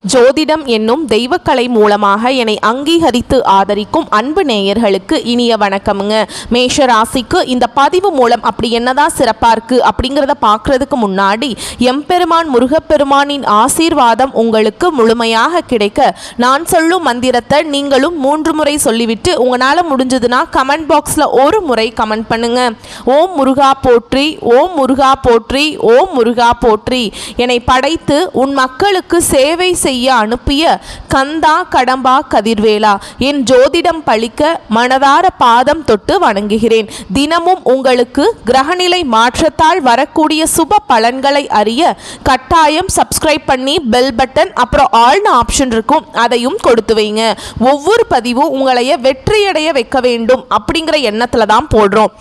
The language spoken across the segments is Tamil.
ஜோதிடம் என்னும் தெய்வக்கலை மூலமாக என்னை அங்கீகரித்து ஆதரிக்கும் அன்பு நேயர்களுக்கு இனிய வணக்கமுங்க. மேஷ ராசிக்கு இந்த பதிவு மூலம் அப்படி என்னதான் சிறப்பாக இருக்குது அப்படிங்கிறத பார்க்குறதுக்கு முன்னாடி எம்பெருமான் முருகப்பெருமானின் ஆசீர்வாதம் உங்களுக்கு முழுமையாக கிடைக்க நான் சொல்லும் மந்திரத்தை நீங்களும் 3 முறை சொல்லிவிட்டு உங்களால் முடிஞ்சதுன்னா கமெண்ட் பாக்ஸில் ஒரு முறை கமெண்ட் பண்ணுங்க. ஓம் முருகா போற்றி, ஓம் முருகா போற்றி, ஓம் முருகா போற்றி. என்னை படைத்து உன் மக்களுக்கு சேவை செய்ய அனுப்பிய கந்தா கடம்பா கதிர்வேலா, என் ஜோதிடம் பழிக்க மனதார பாதம் தொட்டு வணங்குகிறேன். தினமும் உங்களுக்கு கிரகநிலை மாற்றத்தால் வரக்கூடிய சுப பலன்களை அறிய கட்டாயம் சப்ஸ்கிரைப் பண்ணி பெல் பட்டன் அப்புறம் ஆல்னு ஆப்ஷன் இருக்கும், அதையும் கொடுத்து வைங்க. ஒவ்வொரு பதிவும் உங்களைய வெற்றியடைய வைக்க வேண்டும் அப்படிங்கிற எண்ணத்துல தான் போடுறோம்.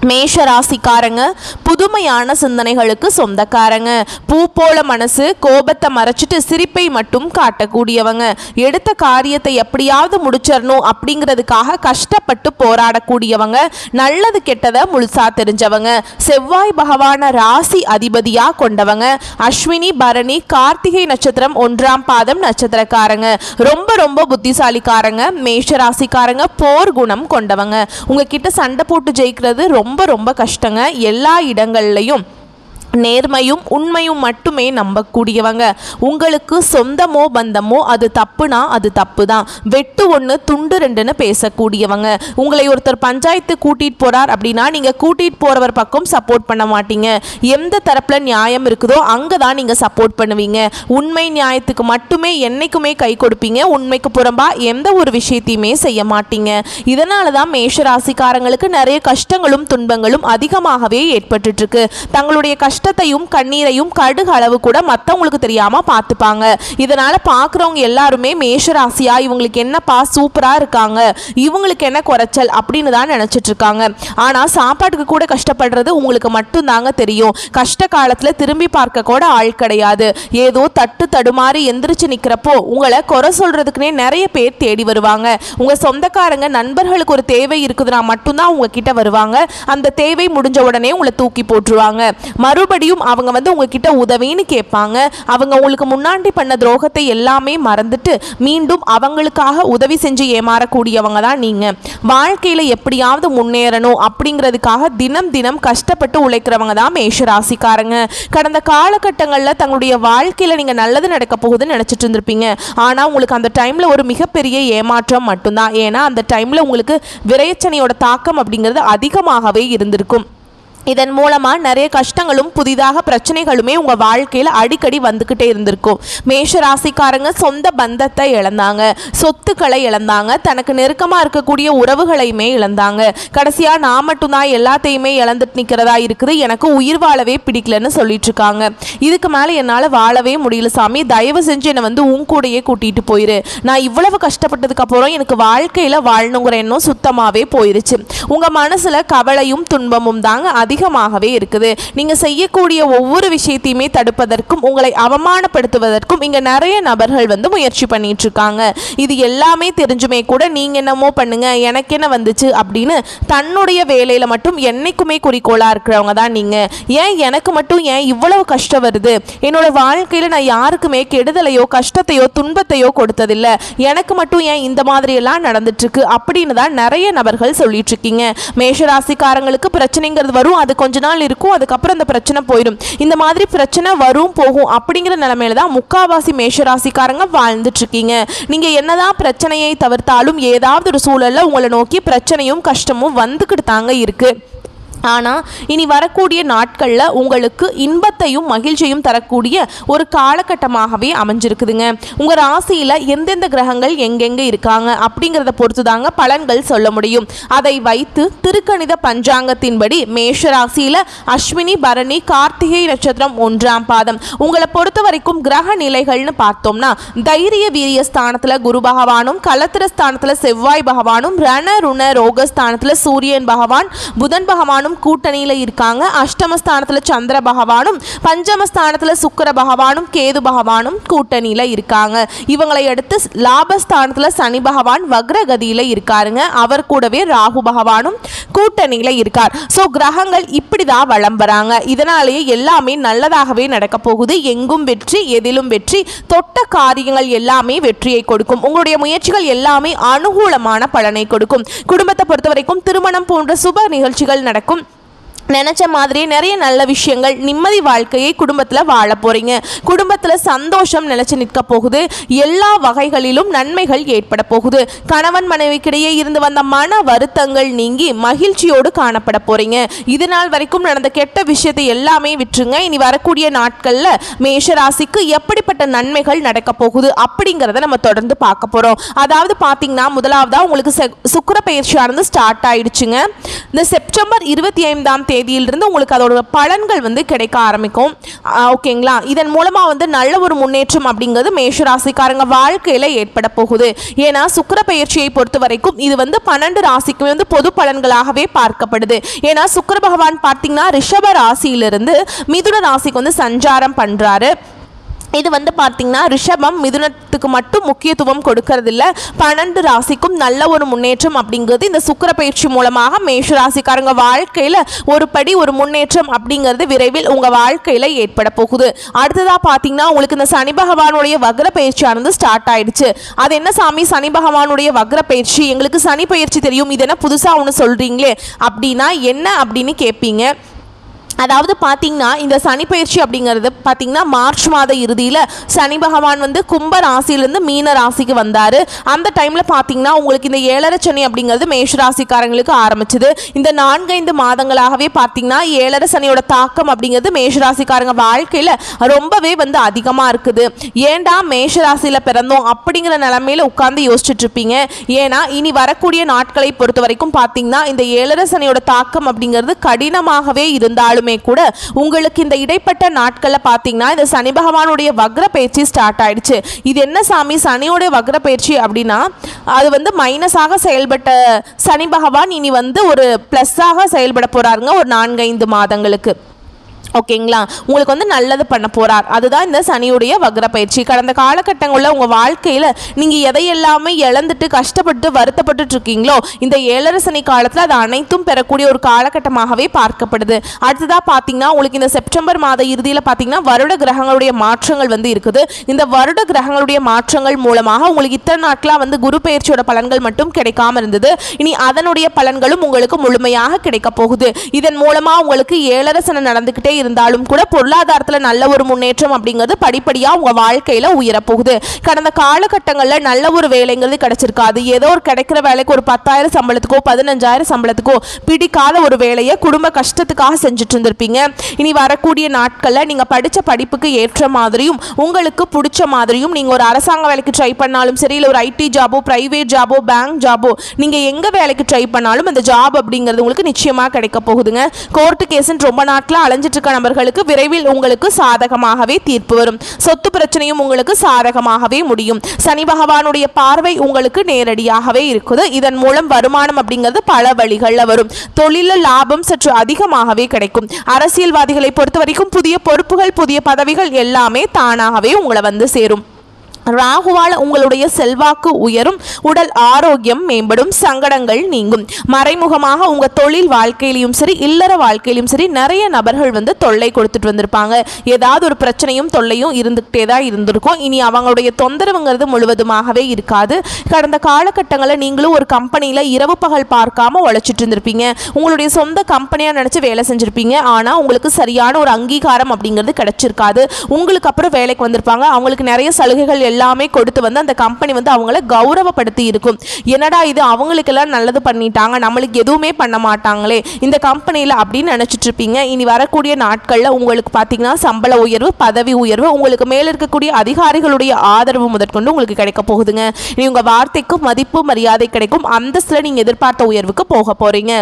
மேஷ ராசிக்காரங்க புதுமையான சிந்தனைகளுக்கு சொந்தக்காரங்க. பூ போல மனசு, கோபத்தை மறைச்சிட்டு சிரிப்பை மட்டும் காட்டக்கூடியவங்க. எடுத்த காரியத்தை எப்படியாவது முடிச்சிடணும் அப்படிங்கிறதுக்காக கஷ்டப்பட்டு போராடக்கூடியவங்க. நல்லது கெட்டதை முழுசா தெரிஞ்சவங்க. செவ்வாய் பகவான ராசி அதிபதியா கொண்டவங்க. அஸ்வினி பரணி கார்த்திகை நட்சத்திரம் 1ஆம் பாதம் நட்சத்திரக்காரங்க. ரொம்ப ரொம்ப புத்திசாலிக்காரங்க. மேஷ ராசிக்காரங்க போர் குணம் கொண்டவங்க. உங்ககிட்ட சண்டை போட்டு ஜெயிக்கிறது ரொம்ப ரொம்ப கஷ்டங்க. எல்லா இடங்கள்லையும் நேர்மையும் உண்மையும் மட்டுமே நம்பக்கூடியவங்க. உங்களுக்கு சொந்தமோ பந்தமோ அது தப்புனா அது தப்பு தான். வெட்டு 1 துண்டு 2ன்னு பேசக்கூடியவங்க. உங்களை ஒருத்தர் பஞ்சாயத்து கூட்டிட்டு போறார் அப்படின்னா நீங்க கூட்டிட்டு போறவர் பக்கம் சப்போர்ட் பண்ண மாட்டீங்க. எந்த தரப்புல நியாயம் இருக்குதோ அங்கதான் நீங்க சப்போர்ட் பண்ணுவீங்க. உண்மை நியாயத்துக்கு மட்டுமே என்னைக்குமே கை கொடுப்பீங்க. உண்மைக்கு புறம்பா எந்த ஒரு விஷயத்தையுமே செய்ய மாட்டீங்க. இதனாலதான் மேஷ ராசிக்காரங்களுக்கு நிறைய கஷ்டங்களும் துன்பங்களும் அதிகமாகவே ஏற்பட்டு இருக்கு. தங்களுடைய கஷ்டத்தையும் கண்ணீரையும் கடுகு அளவு கூட மற்றவங்களுக்கு தெரியாம பார்த்துப்பாங்க. இதனால பார்க்குறவங்க எல்லாருமே மேஷராசியா இவங்களுக்கு என்னப்பா சூப்பரா இருக்காங்க, இவங்களுக்கு என்ன குறைச்சல் அப்படின்னு தான் நினைச்சிட்டு இருக்காங்க. ஆனா சாப்பாட்டுக்கு கூட கஷ்டப்படுறது உங்களுக்கு மட்டும் தாங்க தெரியும். கஷ்ட காலத்துல திரும்பி பார்க்க கூட ஆள் கிடையாது. ஏதோ தட்டு தடுமாறி எந்திரிச்சு நிக்கிறப்போ உங்களை குறை சொல்றதுக்குனே நிறைய பேர் தேடி வருவாங்க. உங்க சொந்தக்காரங்க நண்பர்களுக்கு ஒரு தேவை இருக்குதுன்னா மட்டும்தான் உங்ககிட்ட வருவாங்க. அந்த தேவை முடிஞ்ச உடனே உங்களை தூக்கி போட்டுருவாங்க. மறுபடியும் அவங்க உங்ககிட்ட உதவின்னு கேட்பாங்க. அவங்க உங்களுக்கு முன்னாடி பண்ண துரோகத்தை எல்லாமே மறந்துட்டு மீண்டும் அவங்களுக்காக உதவி செஞ்சு ஏமாறக்கூடியவங்க தான் நீங்க. வாழ்க்கையில எப்படியாவது முன்னேறணும் அப்படிங்கிறதுக்காக தினம் தினம் கஷ்டப்பட்டு உழைக்கிறவங்க தான் மேஷ ராசிக்காரங்க. கடந்த காலகட்டங்களில் தங்களுடைய வாழ்க்கையில நீங்க நல்லது நடக்க போகுதுன்னு நினைச்சிட்டு இருந்திருப்பீங்க. ஆனா உங்களுக்கு அந்த டைம்ல ஒரு மிகப்பெரிய ஏமாற்றம் மட்டும்தான். ஏன்னா அந்த டைம்ல உங்களுக்கு விரைச்சனையோட தாக்கம் அப்படிங்கிறது அதிகமாகவே இருந்திருக்கும். இதன் மூலமா நிறைய கஷ்டங்களும் புதிதாக பிரச்சனைகளுமே உங்க வாழ்க்கையில அடிக்கடி வந்துகிட்டே இருந்திருக்கும். மேஷ ராசிக்காரங்க சொந்த பந்தத்தை இழந்தாங்க, சொத்துக்களை இழந்தாங்க, தனக்கு நெருக்கமா இருக்கக்கூடிய உறவுகளையுமே இழந்தாங்க. கடைசியா நான் மட்டும்தான் எல்லாத்தையுமே இழந்துட்டு நிக்கிறதா இருக்குது, எனக்கு உயிர் வாழவே பிடிக்கலன்னு சொல்லிட்டு இருக்காங்க. இதுக்கு மேல என்னால வாழவே முடியல சாமி, தயவு செஞ்சு என்னை உன் கூடையே கூட்டிட்டு போயிரு. நான் இவ்வளவு கஷ்டப்பட்டதுக்கு அப்புறம் எனக்கு வாழ்க்கையில வாழணுங்கிற எண்ணம் சுத்தமாவே போயிருச்சு. உங்க மனசுல கவலையும் துன்பமும் தாங்க அதிகமாகவே இருக்குது. நீங்க செய்யக்கூடிய ஒவ்வொரு விஷயத்தையுமே தடுப்பதற்கும் உங்களை அவமானப்படுத்துவதற்கும் இங்க நிறைய நபர்கள் முயற்சி பண்ணிட்டு இருக்காங்க. இது எல்லாமே தெரிஞ்சுமே கூட நீங்க என்னமோ பண்ணுங்க எனக்கு என்ன வந்துச்சு அப்படின்னு தன்னுடைய வேலையில மட்டும் என்னைக்குமே குறிக்கோளா இருக்கிறவங்க தான் நீங்க. ஏன் எனக்கு மட்டும் ஏன் இவ்வளவு கஷ்டம் வருது, என்னோட வாழ்க்கையில நான் யாருக்குமே கெடுதலையோ கஷ்டத்தையோ துன்பத்தையோ கொடுத்ததில்லை, எனக்கு மட்டும் ஏன் இந்த மாதிரி எல்லாம் நடந்துட்டு இருக்கு அப்படின்னு தான் நிறைய நபர்கள் சொல்லிட்டு இருக்கீங்க. மேஷராசிக்காரங்களுக்கு பிரச்சனைங்கிறது வரும், அது கொஞ்ச நாள் இருக்கும், அதுக்கப்புறம் அந்த பிரச்சனை போயிடும். இந்த மாதிரி பிரச்சனை வரும் போகும் அப்படிங்கிற நிலைமையில தான் முக்காவாசி மேஷராசிக்காரங்க வாழ்ந்துட்டு இருக்கீங்க. நீங்க என்னதான் பிரச்சனையை தவிர்த்தாலும் ஏதாவது ஒரு சூழல்ல உங்களை நோக்கி பிரச்சனையும் கஷ்டமும் வந்துக்கிட்டு தாங்க இருக்கு. ஆனால் இனி வரக்கூடிய நாட்களில் உங்களுக்கு இன்பத்தையும் மகிழ்ச்சியும் தரக்கூடிய ஒரு காலகட்டமாகவே அமைஞ்சிருக்குதுங்க. உங்கள் ராசியில் எந்தெந்த கிரகங்கள் எங்கெங்கே இருக்காங்க அப்படிங்கிறத பொறுத்து தாங்க பலன்கள் சொல்ல முடியும். அதை வைத்து திருக்கணித பஞ்சாங்கத்தின்படி மேஷ ராசியில் அஸ்வினி பரணி கார்த்திகை நட்சத்திரம் 1ஆம் பாதம் உங்களை பொறுத்த வரைக்கும் கிரக நிலைகள்னு பார்த்தோம்னா தைரிய வீரிய ஸ்தானத்தில் குரு பகவானும், கலத்திர ஸ்தானத்தில் செவ்வாய் பகவானும், ரண ருண ரோக ஸ்தானத்தில் சூரியன் பகவான், புதன் பகவானும் பகவானும் கூட்டணியில் இருக்காங்க. அஷ்டமஸ்தானத்தில் சந்திர பகவானும் பஞ்சமஸ்தானத்தில் சுக்கிர பகவானும் கேது பகவானும் கூட்டணியில் இருக்காங்க. இவங்களை அடுத்து லாபஸ்தானத்தில் சனி பகவான் வக்ரகதியில் இருக்காருங்க. அவர் கூடவே ராகு பகவானும் கூட்டணியில் இருக்கார். ஸோ கிரகங்கள் இப்படி தான் வளம் வராங்க. இதனாலேயே எல்லாமே நல்லதாகவே நடக்க போகுது. எங்கும் வெற்றி, எதிலும் வெற்றி, தொட்ட காரியங்கள் எல்லாமே வெற்றியை கொடுக்கும். உங்களுடைய முயற்சிகள் எல்லாமே அனுகூலமான பலனை கொடுக்கும். குடும்பத்தை பொறுத்த வரைக்கும் திருமணம் போன்ற சுப நிகழ்ச்சிகள் நடக்கும். நினச்ச மாதிரியே நிறைய நல்ல விஷயங்கள், நிம்மதி வாழ்க்கையை குடும்பத்தில் வாழ போகிறீங்க. குடும்பத்தில் சந்தோஷம் நிலைச்சு நிற்க போகுது. எல்லா வகைகளிலும் நன்மைகள் ஏற்பட போகுது. கணவன் மனைவிக்கிடையே இருந்து வந்த மன வருத்தங்கள் நீங்கி மகிழ்ச்சியோடு காணப்பட போகிறீங்க. இது நாள் வரைக்கும் நடந்த கெட்ட விஷயத்தை எல்லாமே விட்டுருங்க. இனி வரக்கூடிய நாட்களில் மேஷ ராசிக்கு எப்படிப்பட்ட நன்மைகள் நடக்க போகுது அப்படிங்கிறத நம்ம தொடர்ந்து பார்க்க போகிறோம். அதாவது பார்த்தீங்கன்னா, முதலாவதாக உங்களுக்கு சுக்கிர பயிற்சியானது ஸ்டார்ட் ஆயிடுச்சுங்க. இந்த செப்டம்பர் 25ஆம் தேதியிலிருந்து உங்களுக்கு அதோட பலன்கள் வந்து கிடைக்க ஆரம்பிக்கும். ஓகேங்களா? இதன் மூலமாக வந்து நல்ல ஒரு முன்னேற்றம் அப்படிங்கிறது மேஷராசிக்காரங்க வாழ்க்கையில் ஏற்பட போகுது. ஏன்னா சுக்கிர பயிற்சியை பொறுத்த வரைக்கும் இது வந்து 12 ராசிக்கு வந்து பொது பலன்களாகவே பார்க்கப்படுது. ஏன்னா சுக்கிர பகவான் பார்த்தீங்கன்னா ரிஷப ராசியிலிருந்து மிதுன ராசிக்கு வந்து சஞ்சாரம் பண்ணுறாரு. இது வந்து பார்த்தீங்கன்னா ரிஷபம் மிதுனத்துக்கு மட்டும் முக்கியத்துவம் கொடுக்கறதில்ல, 12 ராசிக்கும் நல்ல ஒரு முன்னேற்றம் அப்படிங்கிறது இந்த சுக்கிர பயிற்சி மூலமாக மேஷ ராசிக்காரங்க வாழ்க்கையில் ஒரு படி ஒரு முன்னேற்றம் அப்படிங்கிறது விரைவில் உங்கள் வாழ்க்கையில் ஏற்பட போகுது. அடுத்ததாக பார்த்தீங்கன்னா உங்களுக்கு இந்த சனி பகவானுடைய வக்ர பயிற்சியானது ஸ்டார்ட் ஆயிடுச்சு. அது என்ன சாமி சனி பகவானுடைய வக்ர பயிற்சி? எங்களுக்கு சனி பயிற்சி தெரியும், இது என்ன புதுசாக ஒன்று சொல்கிறீங்களே அப்படின்னா என்ன அப்படின்னு கேட்பீங்க. அதாவது பார்த்தீங்கன்னா இந்த சனி பயிற்சி அப்படிங்கிறது பார்த்தீங்கன்னா மார்ச் மாத இறுதியில் சனி பகவான் வந்து கும்ப ராசியிலேருந்து மீன ராசிக்கு வந்தார். அந்த டைமில் பார்த்தீங்கன்னா உங்களுக்கு இந்த 7.5 சனி அப்படிங்கிறது மேஷ ராசிக்காரங்களுக்கு ஆரம்பிச்சது. இந்த 4-5 மாதங்களாகவே பார்த்தீங்கன்னா 7.5 சனியோட தாக்கம் அப்படிங்கிறது மேஷ ராசிக்காரங்க வாழ்க்கையில் ரொம்பவே வந்து அதிகமாக இருக்குது. ஏண்டா மேஷ ராசியில் பிறந்தோம் அப்படிங்கிற நிலைமையில் உட்கார்ந்து யோசிச்சுட்டு இருப்பீங்க. ஏன்னா இனி வரக்கூடிய நாட்களை பொறுத்த வரைக்கும் பார்த்தீங்கன்னா இந்த 7.5 சனியோட தாக்கம் அப்படிங்கிறது கடினமாகவே இருந்தாலும் கூட உங்களுக்கு இந்த இடைப்பட்ட நாட்களில் பார்த்தீங்கன்னா இந்த சனி பகவானுடைய வக்ர பயிற்சி ஸ்டார்ட் ஆயிடுச்சு. இது என்ன சாமி சனியோட வக்ர பயிற்சி அப்படின்னா அது வந்து மைனஸாக செயல்பட்ட சனி பகவான் இனி வந்து ஒரு ப்ளஸ்ஸாக செயல்பட போறாருங்க ஒரு 4-5 மாதங்களுக்கு. ஓகேங்களா? உங்களுக்கு வந்து நல்லது பண்ண போறார். அதுதான் இந்த சனியுடைய வக்ர பயிற்சி. கடந்த காலகட்டங்களில் உங்கள் வாழ்க்கையில் நீங்கள் எதையெல்லாமே இழந்துட்டு கஷ்டப்பட்டு வருத்தப்பட்டு இருக்கீங்களோ இந்த 7.5 சனி காலத்தில் அது அனைத்தும் பெறக்கூடிய ஒரு காலகட்டமாகவே பார்க்கப்படுது. அடுத்ததாக பார்த்தீங்கன்னா உங்களுக்கு இந்த செப்டம்பர் மாத இறுதியில் பார்த்தீங்கன்னா வருட கிரகங்களுடைய மாற்றங்கள் வந்து இருக்குது. இந்த வருட கிரகங்களுடைய மாற்றங்கள் மூலமாக உங்களுக்கு இத்தனை நாட்களாக வந்து குரு பயிற்சியோட பலன்கள் மட்டும் கிடைக்காம இருந்தது. இனி அதனுடைய பலன்களும் உங்களுக்கு முழுமையாக கிடைக்க போகுது. இதன் மூலமாக உங்களுக்கு 7.5 சனி நடந்துக்கிட்டே இருந்தாலும் கூட பொருளாதாரத்தில் நல்ல ஒரு முன்னேற்றம் அப்படிங்கிறது படிப்படியாக உங்கள் வாழ்க்கையில் உயரப்போகுது. கடந்த காலகட்டங்களில் நல்ல ஒரு வேலைங்கிறது கிடைச்சிருக்காது. ஏதோ ஒரு கிடைக்கிற வேலைக்கு ஒரு 10,000 சம்பளத்துக்கோ 15,000 சம்பளத்துக்கோ பிடிக்காத ஒரு வேலையை குடும்ப கஷ்டத்துக்காக செஞ்சுட்டு இருந்திருப்பீங்க. இனி வரக்கூடிய நாட்களில் நீங்கள் படித்த படிப்புக்கு ஏற்ற மாதிரியும் உங்களுக்கு பிடிச்ச மாதிரியும் நீங்கள் ஒரு அரசாங்க வேலைக்கு ட்ரை பண்ணாலும் சரி, இல்லை ஒரு ஐடி ஜாபோ பிரைவேட் ஜாபோ பேங்க் ஜாபோ நீங்கள் எங்கே வேலைக்கு ட்ரை பண்ணாலும் அந்த ஜாப் அப்படிங்கிறது உங்களுக்கு நிச்சயமாக கிடைக்க போகுதுங்க. கோர்ட்டு கேஸுன்னு ரொம்ப நாட்களாக அலைஞ்சிட்டு நபர்களுக்கு விரைவில் உங்களுக்கு சாதகமாகவே தீர்ப்பு வரும். சொத்து பிரச்சனையும் உங்களுக்கு சாதகமாகவே முடியும். சனி பகவானுடைய பார்வை உங்களுக்கு நேரடியாகவே இருக்குது. இதன் மூலம் வருமானம் அப்படிங்கிறது பல வழிகளில் வரும். தொழில லாபம் சற்று அதிகமாகவே கிடைக்கும். அரசியல்வாதிகளை பொறுத்த வரைக்கும் புதிய பொறுப்புகள் புதிய பதவிகள் எல்லாமே தானாகவே உங்களை வந்து சேரும். ராகுவால் உங்களுடைய செல்வாக்கு உயரும், உடல் ஆரோக்கியம் மேம்படும், சங்கடங்கள் நீங்கும். மறைமுகமாக உங்கள் தொழில் வாழ்க்கையிலையும் சரி இல்லற வாழ்க்கையிலும் சரி நிறைய நபர்கள் வந்து தொல்லை கொடுத்துட்டு வந்திருப்பாங்க. ஏதாவது ஒரு பிரச்சனையும் தொல்லையும் இருந்துகிட்டே தான் இருந்திருக்கும். இனி அவங்களுடைய தொந்தரவுங்கிறது முழுவதுமாகவே இருக்காது. கடந்த காலகட்டங்களில் நீங்களும் ஒரு கம்பெனியில் இரவு பகல் பார்க்காம உழைச்சிட்டு இருந்திருப்பீங்க. உங்களுடைய சொந்த கம்பெனியாக நினச்சி வேலை செஞ்சுருப்பீங்க. ஆனால் உங்களுக்கு சரியான ஒரு அங்கீகாரம் அப்படிங்கிறது கிடைச்சிருக்காது. உங்களுக்கு அப்புறம் வேலைக்கு வந்திருப்பாங்க. அவங்களுக்கு நிறைய சலுகைகள் எல்லாமே கொடுத்து வந்து அந்த கம்பெனி வந்து அவங்கள கௌரவப்படுத்தி இருக்கும். என்னடா இது அவங்களுக்கெல்லாம் நல்லது பண்ணிட்டாங்க, நம்மளுக்கு எதுவுமே பண்ண மாட்டாங்களே இந்த கம்பெனியில் அப்படின்னு நினச்சிட்டு இருப்பீங்க. இனி வரக்கூடிய நாட்களில் உங்களுக்கு பார்த்தீங்கன்னா சம்பள உயர்வு பதவி உயர்வு உங்களுக்கு மேலே இருக்கக்கூடிய அதிகாரிகளுடைய ஆதரவு முதற்கொண்டு உங்களுக்கு கிடைக்க போகுதுங்க. இனி உங்கள் வார்த்தைக்கு மதிப்பு மரியாதை கிடைக்கும். அந்தஸ்தில் நீங்கள் எதிர்பார்த்த உயர்வுக்கு போக போகிறீங்க.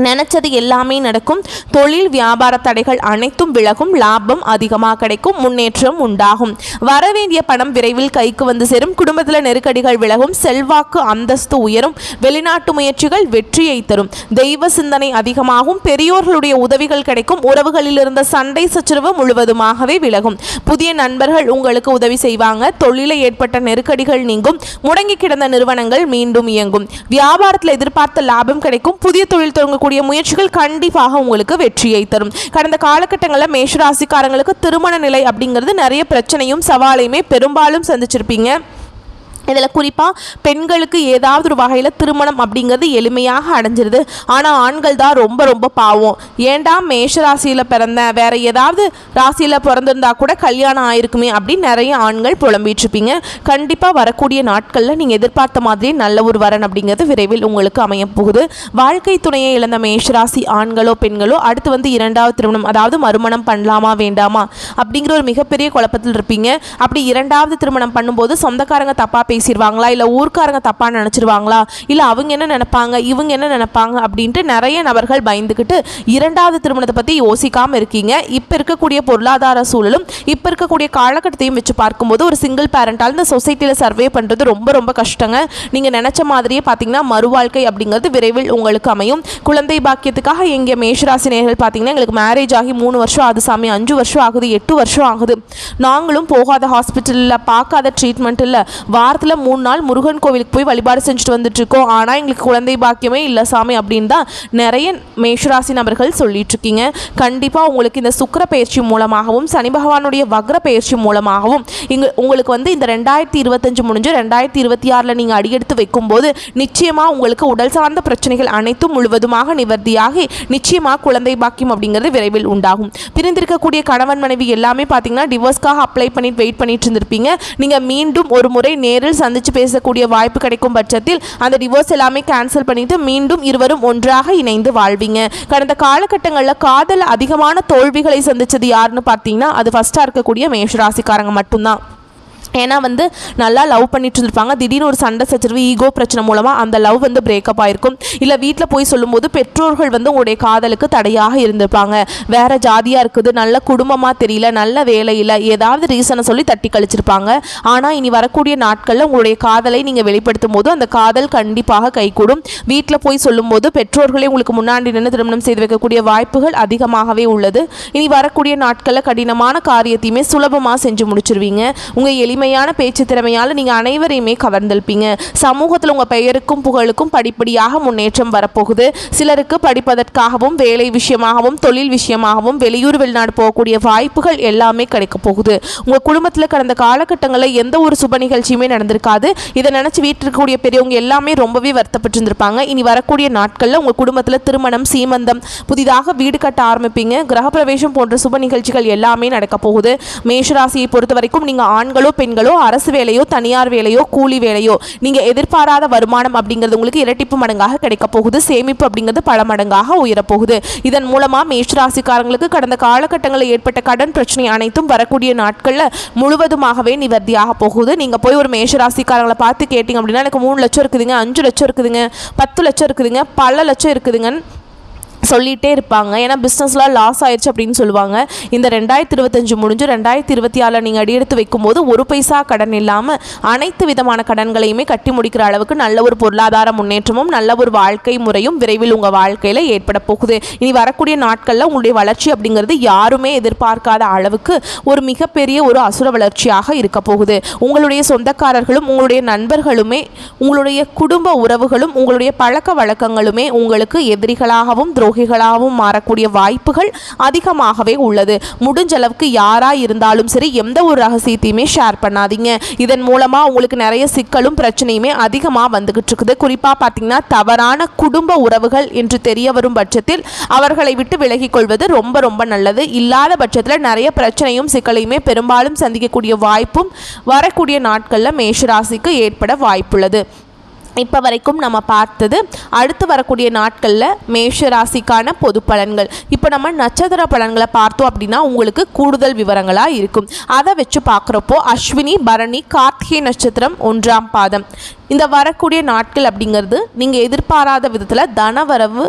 நினச்சது எல்லாமே நடக்கும். தொழில் வியாபார தடைகள் அனைத்தும் விலகும். லாபம் அதிகமாக கிடைக்கும். முன்னேற்றம் உண்டாகும். வரவேண்டிய பணம் விரைவில் கைக்கு வந்து சேரும். குடும்பத்தில் நெருக்கடிகள் விலகும். செல்வாக்கு அந்தஸ்து உயரும். வெளிநாட்டு முயற்சிகள் வெற்றியை தரும். தெய்வ சிந்தனை அதிகமாகும். பெரியோர்களுடைய உதவிகள் கிடைக்கும். உறவுகளில் இருந்த சண்டை சச்சரவு முழுவதுமாகவே விலகும். புதிய நண்பர்கள் உங்களுக்கு உதவி செய்வாங்க. தொழிலில் ஏற்பட்ட நெருக்கடிகள் நீங்கும். முடங்கி கிடந்த நிறுவனங்கள் மீண்டும் இயங்கும். வியாபாரத்தில் எதிர்பார்த்த லாபம் கிடைக்கும். புதிய தொழில் தொடங்க கூடிய முயற்சிகள் கண்டிப்பாக உங்களுக்கு வெற்றியை தரும். கடந்த காலகட்டங்களில் மேஷராசிக்காரங்களுக்கு திருமண நிலை அப்படிங்கிறது நிறைய பிரச்சனையும் சவாலையுமே பெரும்பாலும் சந்திச்சிருப்பீங்க. இதில் குறிப்பாக பெண்களுக்கு ஏதாவது ஒரு வகையில் திருமணம் அப்படிங்கிறது எளிமையாக அடைஞ்சிருது. ஆனால் ஆண்கள் தான் ரொம்ப ரொம்ப பாவம். ஏண்டா மேஷ ராசியில் பிறந்தேன், வேற ஏதாவது ராசியில் பிறந்திருந்தா கூட கல்யாணம் ஆயிருக்குமே அப்படின்னு நிறைய ஆண்கள் புலம்பிகிட்ருப்பீங்க. கண்டிப்பாக வரக்கூடிய நாட்களில் நீங்கள் எதிர்பார்த்த மாதிரி நல்ல ஒரு வரன் அப்படிங்கிறது விரைவில் உங்களுக்கு அமையப் போகுது. வாழ்க்கை துணையை இழந்த மேஷராசி ஆண்களோ பெண்களோ அடுத்து இரண்டாவது திருமணம், அதாவது மறுமணம் பண்ணலாமா வேண்டாமா அப்படிங்கிற ஒரு மிகப்பெரிய குழப்பத்தில் இருப்பீங்க. அப்படி இரண்டாவது திருமணம் பண்ணும்போது சொந்தக்காரங்க தப்பாக பேசிடுவாங்களா, இல்லை ஊர்க்காரங்க தப்பாக நினச்சிருவாங்களா, இல்லை அவங்க என்ன நினைப்பாங்க இவங்க என்ன நினைப்பாங்க அப்படின்ட்டு நிறைய நபர்கள் பயந்துக்கிட்டு இரண்டாவது திருமணத்தை பற்றி யோசிக்காமல் இருக்கீங்க. இப்போ இருக்கக்கூடிய பொருளாதார சூழலும் இப்போ இருக்கக்கூடிய காலகட்டத்தையும் வச்சு பார்க்கும்போது ஒரு சிங்கிள் பேரண்டால் இந்த சொசைட்டியில் சர்வே பண்ணுறது ரொம்ப ரொம்ப கஷ்டங்க. நீங்கள் நினச்ச மாதிரியே பார்த்தீங்கன்னா மறுவாழ்க்கை அப்படிங்கிறது விரைவில் உங்களுக்கு அமையும். குழந்தை பாக்கியத்துக்காக எங்கள் மேஷராசி நேயர்கள் பார்த்தீங்கன்னா எங்களுக்கு மேரேஜ் ஆகி 3 வருஷம் ஆகுது சாமி, 5 வருஷம் ஆகுது, 8 வருஷம் ஆகுது, நாங்களும் போகாத ஹாஸ்பிட்டலில் பார்க்காத ட்ரீட்மெண்ட் இல்லை, வாரத்தில் 3 நாள் முருகன் கோவிலுக்கு போய் வழிபாடு செஞ்சுட்டு வந்துட்டுருக்கோம், ஆனால் எங்களுக்கு குழந்தை பாக்கியமே இல்லை சாமி அப்படின்னு தான் நிறைய மேஷராசி நபர்கள் சொல்லிட்டு இருக்கீங்க. கண்டிப்பாக உங்களுக்கு இந்த சுக்கிர பயிற்சி மூலமாகவும் சனி பகவானுடைய வக்ர பயிற்சி மூலமாகவும் உங்களுக்கு இந்த 2025 முடிஞ்சு 2026 நீங்கள் அடியெடுத்து வைக்கும்போது நிச்சயமாக உங்களுக்கு உடல் சார்ந்த பிரச்சனைகள் அனைத்தும் முழுவதுமாக நிவர்த்தியாகி நிச்சயமாக குழந்தை பாக்கியம் அப்படிங்கிறது விரைவில் உண்டாகும். பிரிந்திருக்கக்கூடிய கணவன் மனைவி எல்லாமே பார்த்தீங்கன்னா டிவோர்ஸ்க்காக அப்ளை பண்ணிட்டு வெயிட் பண்ணிட்டு இருந்திருப்பீங்க. நீங்கள் மீண்டும் ஒரு முறை நேரில் சந்திச்சு பேசக்கூடிய வாய்ப்பு கிடைக்கும் பட்சத்தில் அந்த டிவோர்ஸ் எல்லாமே கேன்சல் பண்ணிட்டு மீண்டும் இருவரும் ஒன்றாக இணைந்து வாழ்வீங்க. கடந்த காலகட்டங்களில் காதல் அதிகமான தோல்விகளை சந்திச்சது யாருன்னு பார்த்தீங்கன்னா அது ஃபர்ஸ்டா இருக்கக்கூடிய மேஷராசிக்காரங்க மட்டும்தான். ஏன்னா நல்லா லவ் பண்ணிட்டு இருந்திருப்பாங்க. திடீர்னு ஒரு சண்டை சச்சரவு ஈகோ பிரச்சனை மூலமாக அந்த லவ் பிரேக்கப் ஆயிருக்கும். இல்லை வீட்டில் போய் சொல்லும்போது பெற்றோர்கள் உங்களுடைய காதலுக்கு தடையாக இருந்திருப்பாங்க. வேற ஜாதியாக இருக்குது, நல்ல குடும்பமாக தெரியல, நல்ல வேலையில் ஏதாவது ரீசனை சொல்லி தட்டி கழிச்சிருப்பாங்க. ஆனால் இனி வரக்கூடிய நாட்களில் உங்களுடைய காதலை நீங்கள் வெளிப்படுத்தும் போது அந்த காதல் கண்டிப்பாக கைகூடும். வீட்டில் போய் சொல்லும்போது பெற்றோர்களே உங்களுக்கு முன்னாடி நின்று திருமணம் செய்து வைக்கக்கூடிய வாய்ப்புகள் அதிகமாகவே உள்ளது. இனி வரக்கூடிய நாட்களில் கடினமான காரியத்தையுமே சுலபமாக செஞ்சு முடிச்சிருவீங்க. உங்கள் எளிமையான பேச்சு திறமையால் நீங்கள் அனைவரையுமே கவர்ந்திருப்பீங்க. சமூகத்தில் உங்கள் பெயருக்கும் புகழுக்கும் படிப்படியாக முன்னேற்றம் வரப்போகுது. சிலருக்கு படிப்பதற்காகவும் வேலை விஷயமாகவும் தொழில் விஷயமாகவும் வெளியூர் வெளிநாடு போகக்கூடிய வாய்ப்புகள் எல்லாமே கிடைக்க போகுது. உங்கள் குடும்பத்தில் கடந்த காலகட்டங்களில் எந்த ஒரு சுப நிகழ்ச்சியுமே நடந்திருக்காது. இதை நினச்சி வீட்டில் இருக்கக்கூடிய பெரியவங்க எல்லாமே ரொம்பவே வருத்தப்பட்டு இருந்திருப்பாங்க. இனி வரக்கூடிய நாட்களில் உங்கள் குடும்பத்தில் திருமணம், சீமந்தம், புதிதாக வீடு கட்ட ஆரம்பிப்பீங்க. கிரகப்பிரவேசம் போன்ற சுப நிகழ்ச்சிகள் எல்லாமே நடக்க போகுது. மேஷராசியை பொறுத்த வரைக்கும் நீங்கள் ஆண்களோ பெண்களோ அரசு வேலையோ தனியார் வேலையோ கூலி வேலையோ நீங்கள் எதிர்பாராத வருமானம் அப்படிங்கிறது உங்களுக்கு இரட்டிப்பு மடங்காக கிடைக்க போகுது. சேமிப்பு அப்படிங்கிறது பல மடங்காக உயரப்போகுது. இதன் மூலமாக மேஷராசிக்காரங்களுக்கு கடந்த காலகட்டங்களில் ஏற்பட்ட கடன் பிரச்சனை அனைத்தும் வரக்கூடிய நாட்களில் முழுவதுமாகவே நிவர்த்தியாக போகுது. நீங்கள் போய் ஒரு மேஷராசிக்காரங்களை பார்த்து கேட்டிங்க அப்படின்னா எனக்கு 3 லட்சம் இருக்குதுங்க, 5 லட்சம் இருக்குதுங்க, 10 லட்சம் இருக்குதுங்க, பல லட்சம் இருக்குதுங்க சொல்லிகிட்டே இருப்பாங்க. ஏன்னா பிஸ்னஸ்லாம் லாஸ் ஆயிடுச்சு அப்படின்னு சொல்லுவாங்க. இந்த 2025 முடிஞ்சு 2026 நீங்கள் அடியெடுத்து வைக்கும்போது ஒரு பைசா கடன் இல்லாமல் அனைத்து விதமான கடன்களையுமே கட்டி முடிக்கிற அளவுக்கு நல்ல ஒரு பொருளாதார முன்னேற்றமும் நல்ல ஒரு வாழ்க்கை முறையும் விரைவில் உங்கள் வாழ்க்கையில் ஏற்பட போகுது. இனி வரக்கூடிய நாட்களில் உங்களுடைய வளர்ச்சி அப்படிங்கிறது யாருமே எதிர்பார்க்காத அளவுக்கு ஒரு மிகப்பெரிய ஒரு அசுர வளர்ச்சியாக இருக்க போகுது. உங்களுடைய சொந்தக்காரர்களும் உங்களுடைய நண்பர்களுமே உங்களுடைய குடும்ப உறவுகளும் உங்களுடைய பழக்க வழக்கங்களுமே உங்களுக்கு எதிரிகளாகவும் துரோகிகளாகவும் மாறக்கூடிய வாய்ப்புகள் அதிகமாகவே உள்ளது. முடிஞ்ச அளவுக்கு யாராக இருந்தாலும் சரி எந்த ஒரு ரகசியத்தையுமே ஷேர் பண்ணாதீங்க. இதன் மூலமாக உங்களுக்கு நிறைய சிக்கலும் பிரச்சனையுமே அதிகமாக வந்துகிட்டு இருக்குது. குறிப்பாக பார்த்தீங்கன்னா தவறான குடும்ப உறவுகள் என்று தெரிய வரும் பட்சத்தில் அவர்களை விட்டு விலகிக் கொள்வது ரொம்ப ரொம்ப நல்லது. இல்லாத பட்சத்தில் நிறைய பிரச்சனையும் சிக்கலையுமே பெரும்பாலும் சந்திக்கக்கூடிய வாய்ப்பும் வரக்கூடிய நாட்களில் மேஷராசிக்கு ஏற்பட வாய்ப்புள்ளது. இப்போ வரைக்கும் நம்ம பார்த்தது அடுத்து வரக்கூடிய நாட்களில் மேஷ ராசிக்கான பொது பலன்கள். இப்போ நம்ம நட்சத்திர பலன்களை பார்த்தோம் அப்படின்னா உங்களுக்கு கூடுதல் விவரங்களாக இருக்கும். அதை வச்சு பார்க்குறப்போ அஸ்வினி, பரணி, கார்த்திகை நட்சத்திரம் 1ஆம் பாதம், இந்த வரக்கூடிய நாட்கள் அப்படிங்கிறது நீங்கள் எதிர்பாராத விதத்தில் தனவரவு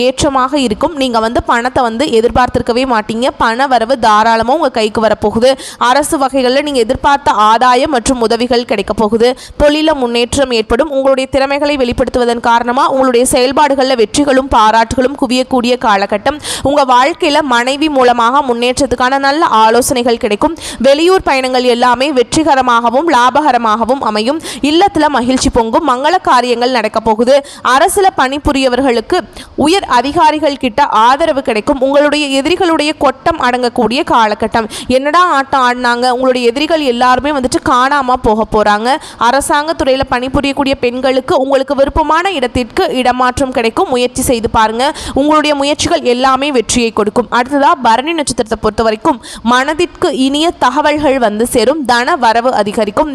ஏற்றமாக இருக்கும். நீங்கள் பணத்தை எதிர்பார்த்திருக்கவே மாட்டீங்க. பண வரவு தாராளமாக உங்கள் கைக்கு வரப்போகுது. அரசு வகைகளில் நீங்கள் எதிர்பார்த்த ஆதாயம் மற்றும் உதவிகள் கிடைக்க போகுது. தொழில முன்னேற்றம் ஏற்படும். உங்களுடைய திறமைகளை வெளிப்படுத்துவதன் காரணமாக உங்களுடைய செயல்பாடுகளில் வெற்றிகளும் பாராட்டுகளும் குவியக்கூடிய காலகட்டம். உங்கள் வாழ்க்கையில் மனைவி மூலமாக முன்னேற்றத்துக்கான நல்ல ஆலோசனைகள் கிடைக்கும். வெளியூர் பயணங்கள் எல்லாமே வெற்றிகரமாகவும் லாபகரமாகவும் அமையும். இல்லத்தில் மகிழ்ச்சி பொங்கும். மங்கள காரியங்கள் நடக்க போகுது. அரசில் பணிபுரியவர்களுக்கு உயர் அதிகாரிகள் கிட்ட ஆதரவு கிடைக்கும். உங்களுடைய எதிரிகளுடைய கொட்டம் அடங்கக்கூடிய காலகட்டம். என்னடா ஆட்டம் ஆடினாங்க, உங்களுடைய எதிரிகள் எல்லாருமே காணாம போக போறாங்க. அரசாங்க துறையில பணிபுரியக்கூடிய பெண்களுக்கு உங்களுக்கு விருப்பமான இடத்திற்கு இடமாற்றம் கிடைக்கும். முயற்சி செய்து பாருங்க. உங்களுடைய முயற்சிகள் எல்லாமே வெற்றியை கொடுக்கும். அடுத்ததா பரணி நட்சத்திரத்தை பொறுத்த வரைக்கும் மனதிற்கு இனிய தகவல்கள் சேரும். தன வரவு அதிகரிக்கும்.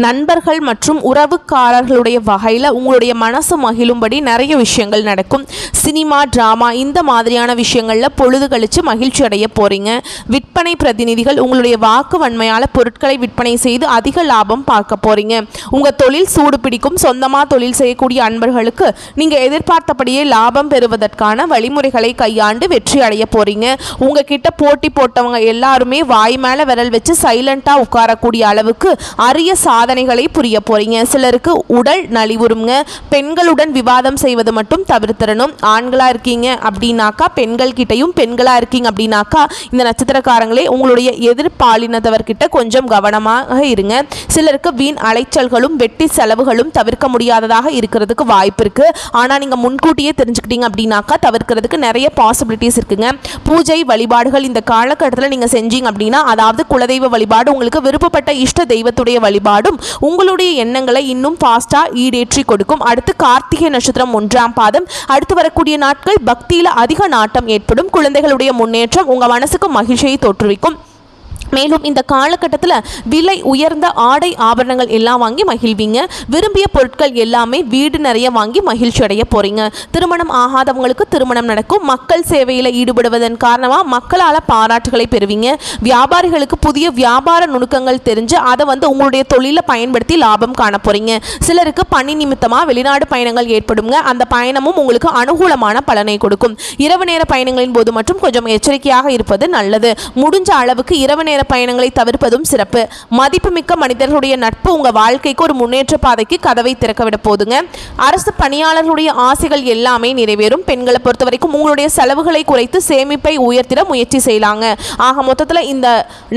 நண்பர்கள் மற்றும் உறவுக்காரர்களுடைய வகையில் உங்களுடைய மனசு மகிழும்படி நிறைய விஷயங்கள் நடக்கும். சினிமா, டிராமா இந்த மாதிரியான விஷயங்களில் பொழுது கழித்து மகிழ்ச்சி அடைய போகிறீங்க. விற்பனை பிரதிநிதிகள் உங்களுடைய வாக்கு வன்மையால் பொருட்களை விற்பனை செய்து அதிக லாபம் பார்க்க போகிறீங்க. உங்கள் தொழில் சூடு பிடிக்கும். சொந்தமாக தொழில் செய்யக்கூடிய அன்பர்களுக்கு நீங்கள் எதிர்பார்த்தபடியே லாபம் பெறுவதற்கான வழிமுறைகளை கையாண்டு வெற்றி அடைய போகிறீங்க. உங்ககிட்ட போட்டி போட்டவங்க எல்லாருமே வாய் மேலே விரல் வச்சு சைலண்டாக உட்காரக்கூடிய அளவுக்கு அரிய சாதனைகளை புரிய போறீங்க. சிலருக்கு உடல் நலிவுறுங்க. பெண்களுடன் விவாதம் செய்வது மட்டும் தவிர்த்திடணும். ஆண்களா இருக்கீங்க அப்படின்னாக்கா பெண்கள் கிட்டையும், பெண்களா இருக்கீங்க அப்படின்னாக்கா இந்த நட்சத்திரக்காரங்களே உங்களுடைய எதிர்பாலினத்தவர்கிட்ட கொஞ்சம் கவனமாக இருங்க. சிலருக்கு வீண் அலைச்சல்களும் வெட்டி செலவுகளும் தவிர்க்க முடியாததாக இருக்கிறதுக்கு வாய்ப்பு இருக்கு. ஆனா நீங்க முன்கூட்டியே தெரிஞ்சுக்கிட்டீங்க அப்படின்னாக்கா தவிர்க்கிறதுக்கு நிறைய பாசிபிலிட்டிஸ் இருக்குங்க. பூஜை வழிபாடுகள் இந்த காலகட்டத்தில் நீங்க செஞ்சீங்க அப்படின்னா, அதாவது குலதெய்வ வழிபாடு, உங்களுக்கு விருப்பப்பட்ட இஷ்ட தெய்வத்துடைய வழிபாடும் உங்களுடைய எண்ணங்களை இன்னும் ஃபாஸ்டா ஈடேற்றி கொடுக்கும். அடுத்து கார்த்திகை நட்சத்திரம் 1ஆம் பாதம். அடுத்து வரக்கூடிய நாட்கள் பக்தியில அதிக நாட்டம் ஏற்படும். குழந்தைகளுடைய முன்னேற்றம் உங்க மனசுக்கு மகிழ்ச்சியை தோற்றுவிக்கும். மேலும் இந்த காலகட்டத்தில் விலை உயர்ந்த ஆடை ஆபரணங்கள் எல்லாம் வாங்கி மகிழ்வீங்க. விரும்பிய பொருட்கள் எல்லாமே வீடு நிறைய வாங்கி மகிழ்ச்சி அடைய போறீங்க. திருமணம் ஆகாதவங்களுக்கு திருமணம் நடக்கும். மக்கள் சேவையில் ஈடுபடுவதன் காரணமாக மக்களால் பாராட்டுகளை பெறுவீங்க. வியாபாரிகளுக்கு புதிய வியாபார நுணுக்கங்கள் தெரிஞ்சு அதை உங்களுடைய தொழிலை பயன்படுத்தி லாபம் காண போறீங்க. சிலருக்கு பணி நிமித்தமாக வெளிநாடு பயணங்கள் ஏற்படுங்க. அந்த பயணமும் உங்களுக்கு அனுகூலமான பலனை கொடுக்கும். இரவு நேர பயணங்களின் போது மட்டும் கொஞ்சம் எச்சரிக்கையாக இருப்பது நல்லது. முடிஞ்ச அளவுக்கு இரவு நேர பயணங்களை தவிர்ப்பதும் சிறப்பு. மதிப்புமிக்க மனிதர்களுடைய நட்பு உங்க வாழ்க்கைக்கு ஒரு முன்னேற்ற பாதைக்கு கதவை திறக்கவிட போதுங்க. அரசு பணியாளர்களுடைய ஆசைகள் எல்லாமே நிறைவேறும். பெண்களை பொறுத்த வரைக்கும் உங்களுடைய செலவுகளை குறைத்து சேமிப்பை உயர்த்திட முயற்சி செய்யலாங்க. ஆக மொத்தத்தில் இந்த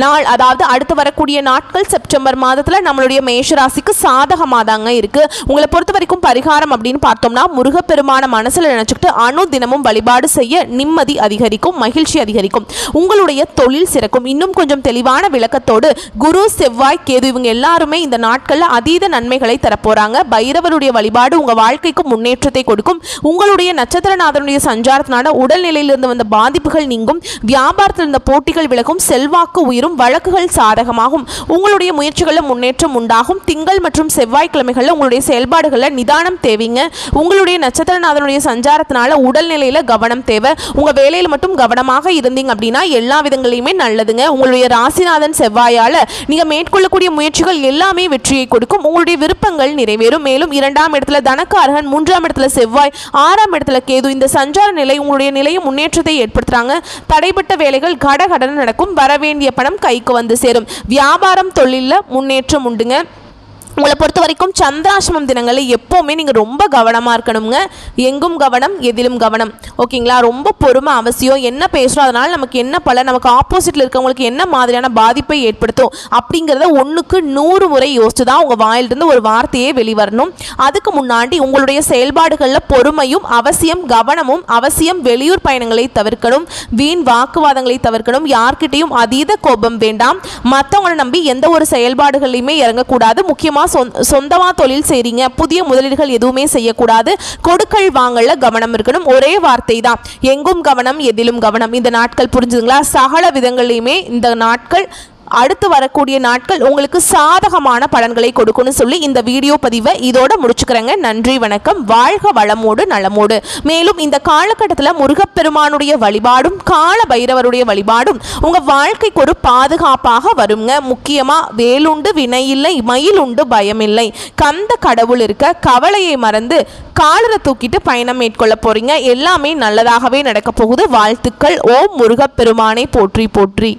நாள், அதாவது அடுத்து வரக்கூடிய நாட்கள் செப்டம்பர் மாதத்தில் நம்மளுடைய மேஷராசிக்கு சாதகமாக தாங்க இருக்கு. உங்களை பொறுத்த வரைக்கும் பரிகாரம் அப்படின்னு பார்த்தோம்னா, முருகப்பெருமான மனசில் நினைச்சுக்கிட்டு அணு தினமும் வழிபாடு செய்ய நிம்மதி அதிகரிக்கும், மகிழ்ச்சி அதிகரிக்கும். உங்களுடைய தொழில் சிறக்கும். இன்னும் கொஞ்சம் தெளிவான விளக்கத்தோடு குரு, செவ்வாய், கேது இவங்க எல்லாருமே இந்த நாட்களில் அதீத நன்மைகளை தரப்போறாங்க. பைரவருடைய வழிபாடு உங்க வாழ்க்கைக்கு முன்னேற்றத்தை கொடுக்கும். உங்களுடைய நட்சத்திரநாதனுடைய சஞ்சாரத்தினால உடல்நிலையிலிருந்து வந்த பாதிப்புகள் நீங்கும். வியாபாரத்தில் இருந்த போட்டிகள் விலகும். செல்வாக்கு உயரும். வழக்குகள் சாதகமாகும். உங்களுடைய முயற்சிகளில் முன்னேற்றம் உண்டாகும். திங்கள் மற்றும் செவ்வாய்க்கிழமைகளில் உங்களுடைய செயல்பாடுகளில் நிதானம் தேவைங்க. உங்களுடைய நட்சத்திரநாதனுடைய சஞ்சாரத்தினால உடல்நிலையில கவனம் தேவை. உங்க வேலையில் மட்டும் கவனமாக இருந்தீங்க அப்படின்னா எல்லா விதங்களையுமே நல்லதுங்க. உங்களுடைய ராசிநாதன் செவ்வாயால நீங்க மேற்கொள்ளக்கூடிய முயற்சிகள் எல்லாமே வெற்றியை கொடுக்கும். உங்களுடைய விருப்பங்கள் நிறைவேறும். மேலும் 2ஆம் இடத்துல தனக்காரகன், 3ஆம் இடத்துல செவ்வாய், 6ஆம் இடத்துல கேது இந்த சஞ்சார நிலை உங்களுடைய நிலையை முன்னேற்றத்தை ஏற்படுத்துறாங்க. தடைப்பட்ட வேலைகள் கடகடன் நடக்கும். வரவேண்டிய பணம் கைக்கு சேரும். வியாபாரம், தொழிலில் முன்னேற்றம் உண்டுங்க. உங்களை பொறுத்த வரைக்கும் சந்திராசிரமம் தினங்களில் எப்போவுமே நீங்கள் ரொம்ப கவனமாக இருக்கணுங்க. எங்கும் கவனம், எதிலும் கவனம். ஓகேங்களா? ரொம்ப பொறுமை அவசியம். என்ன பேசுகிறோம், அதனால் நமக்கு என்ன பலன், நமக்கு ஆப்போசிட்டில் இருக்கவங்களுக்கு என்ன மாதிரியான பாதிப்பை ஏற்படுத்தும் அப்படிங்கிறத 1க்கு 100 முறை யோசிச்சு தான் உங்கள் வாயிலிருந்து ஒரு வார்த்தையே வெளிவரணும். அதுக்கு முன்னாடி உங்களுடைய செயல்பாடுகளில் பொறுமையும் அவசியம், கவனமும் அவசியம். வெளியூர் பயணங்களை தவிர்க்கணும். வீண் வாக்குவாதங்களை தவிர்க்கணும். யார்கிட்டையும் அதீத கோபம் வேண்டாம். மற்றவங்களை நம்பி எந்த ஒரு செயல்பாடுகளையுமே இறங்கக்கூடாது. முக்கியமாக சொந்தமா தொழில் செய்றீங்க, புதிய முதலீடுகள் எதுவுமே செய்யக்கூடாது. கொடுக்கல் வாங்கல கவனம் இருக்கணும். ஒரே வார்த்தை தான், எங்கும் கவனம், எதிலும் கவனம். இந்த நாட்கள் புரிஞ்சுதுங்களா? சகல விதங்களையுமே இந்த நாட்கள் அடுத்து வரக்கூடிய நாட்கள் உங்களுக்கு சாதகமான பலன்களை கொடுக்கும்னு சொல்லி இந்த வீடியோ பதிவை இதோட முடிச்சுக்கிறேங்க. நன்றி, வணக்கம். வாழ்க வளமோடு நலமோடு. மேலும் இந்த காலகட்டத்தில் முருகப்பெருமானுடைய வழிபாடும் கால பைரவருடைய வழிபாடும் உங்க வாழ்க்கைக்கு ஒரு பாதுகாப்பாக வருங்க. முக்கியமா வேலுண்டு வினையில்லை, மயிலுண்டு பயமில்லை, கந்த கடவுள் இருக்க கவலையை மறந்து காலரை தூக்கிட்டு பயணம் மேற்கொள்ள போறீங்க. எல்லாமே நல்லதாகவே நடக்க போகுது. வாழ்த்துக்கள். ஓம் முருகப்பெருமானை போற்றி போற்றி.